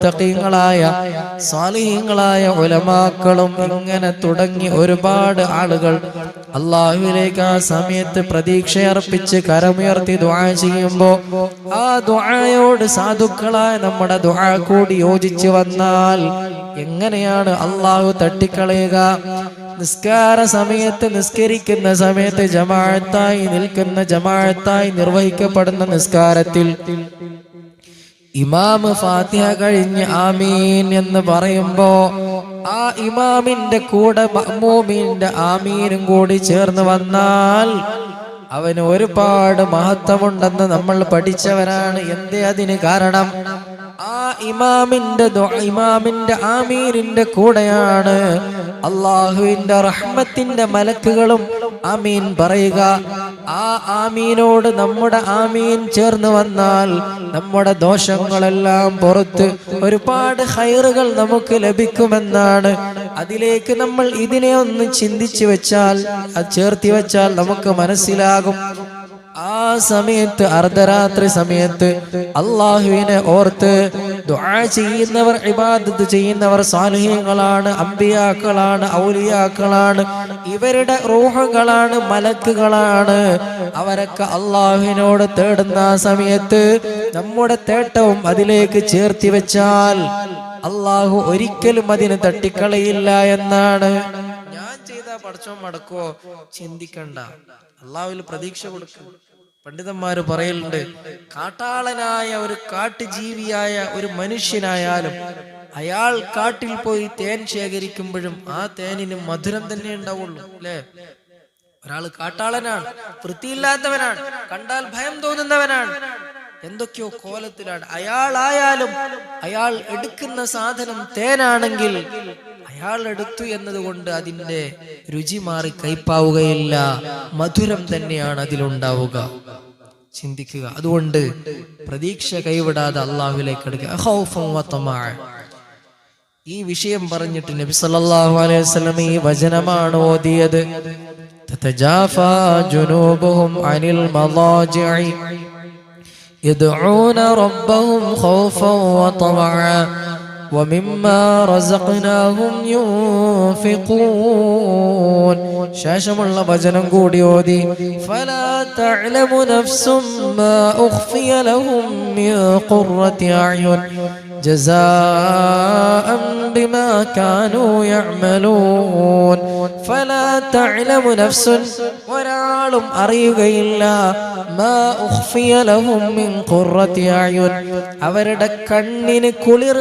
മുത്തഖീങ്ങളായ സാലിഹീങ്ങളായ ഉലമാക്കളും ഇങ്ങനെ തുടങ്ങി ഒരുപാട് ആളുകൾ അല്ലാഹുവിലേക്ക് ആ സമയത്ത് പ്രതീക്ഷയർപ്പിച്ച് കരമുയർത്തി ദുആ ചെയ്യുമ്പോൾ ആ ദുആയോട് സാധുക്കളായ നമ്മുടെ ദുആ കൂടി യോജിച്ചു വന്നാൽ എങ്ങനെയാണ് അല്ലാഹു തട്ടിക്കളയുക? നിസ്കാര സമയത്ത് നിസ്കരിക്കുന്ന സമയത്ത് ജമാഅത്തായി നിൽക്കുന്ന ജമാഅത്തായി നിർവഹിക്കപ്പെടുന്ന നിസ്കാരത്തിൽ ഇമാം ഫാത്തിഹ കഴിഞ്ഞ് ആമീൻ എന്ന് പറയുമ്പോ ആ ഇമാമിന്റെ കൂടെ മഅ്മൂമിന്റെ ആമീനും കൂടി ചേർന്ന് വന്നാൽ അവന് ഒരുപാട് മഹത്വമുണ്ടെന്ന് നമ്മൾ പഠിച്ചവരാണ്. എന്തേ അതിന് കാരണം? ആ ഇമാമിന്റെ ആമീനിന്റെ കൂടെയാണ് അല്ലാഹുവിന്റെ റഹ്മത്തിന്റെ മലക്കുകളും ആമീൻ പറയുക. ആ ആമീനോട് നമ്മുടെ ആമീൻ ചേർന്ന് വന്നാൽ നമ്മുടെ ദോഷങ്ങളെല്ലാം പുറത്ത് ഒരുപാട് ഖൈറുകൾ നമുക്ക് ലഭിക്കുമെന്നാണ്. അതിലേക്ക് നമ്മൾ ഇതിനെ ഒന്ന് ചിന്തിച്ചു വെച്ചാൽ, അത് ചേർത്തി വെച്ചാൽ നമുക്ക് മനസ്സിലാകും. ആ സമയത്ത് അർദ്ധരാത്രി സമയത്ത് അല്ലാഹുവിനെ ഓർത്ത് ദുആ ചെയ്യുന്നവർ, ഇബാദത്ത് ചെയ്യുന്നവർ സാലിഹീങ്ങളാണ്, അമ്പിയാക്കളാണ്, ഔലിയാക്കളാണ്, ഇവരുടെ റൂഹുകളാണ്, മലക്കുകളാണ്. അവരൊക്കെ അല്ലാഹുവിനോട് തേടുന്ന സമയത്ത് നമ്മുടെ തേട്ടവും അതിലേക്ക് ചേർത്തി വെച്ചാൽ അല്ലാഹു ഒരിക്കലും അതിന് തട്ടിക്കളയില്ല എന്നാണ്. ഞാൻ ചെയ്ത പടച്ചോൻ മടക്കോ ചിന്തിക്കണ്ട, അല്ലാഹുവിൽ പ്രതീക്ഷ കൊടുക്കും. പണ്ഡിതന്മാര് പറയലുണ്ട്, കാട്ടാളനായ ഒരു കാട്ടുജീവിയായ ഒരു മനുഷ്യനായാലും അയാൾ കാട്ടിൽ പോയി തേൻ ശേഖരിക്കുമ്പോഴും ആ തേനിന് മധുരം തന്നെ ഉണ്ടാവുള്ളൂ, അല്ലേ? ഒരാള് കാട്ടാളനാണ്, വൃത്തിയില്ലാത്തവനാണ്, കണ്ടാൽ ഭയം തോന്നുന്നവനാണ്, എന്തൊക്കെയോ കോലത്തിലാണ്. അയാളായാലും അയാൾ എടുക്കുന്ന സാധനം തേനാണെങ്കിൽ അയാൾ എടുത്തു എന്നതുകൊണ്ട് അതിന്റെ രുചി മാറി കയ്പാവുകയില്ല, മധുരം തന്നെയാണ് അതിലുണ്ടാവുക. ചിന്തിക്കുക. അതുകൊണ്ട് പ്രതീക്ഷ കൈവിടാതെ അല്ലാഹുവിലേക്ക് അടുക്കുക. ഈ വിഷയം പറഞ്ഞിട്ട് നബി സല്ലല്ലാഹു അലൈഹി വസല്ലം ഈ വചനമാണ് ഓതിയത്. തതജാഫാ ജുനൂബുഹും അനിൽ മളാജിഇ യദ്ഊന റബ്ബഹും ഖൗഫൻ വതമഅ ومما رزقناهم ينفقون. ശേഷമുള്ള വചനം കൂടി ഓതി. فلا تعلم نفس ما أخفي لهم من قرة أعين جزاء بما كانوا يعملون. فلا تعلم نفس, ഒരാളും അറിയുകയില്ല, ما أخفي لهم من قرة أعين, അവരുടെ കണ്ണിന് കുളിർ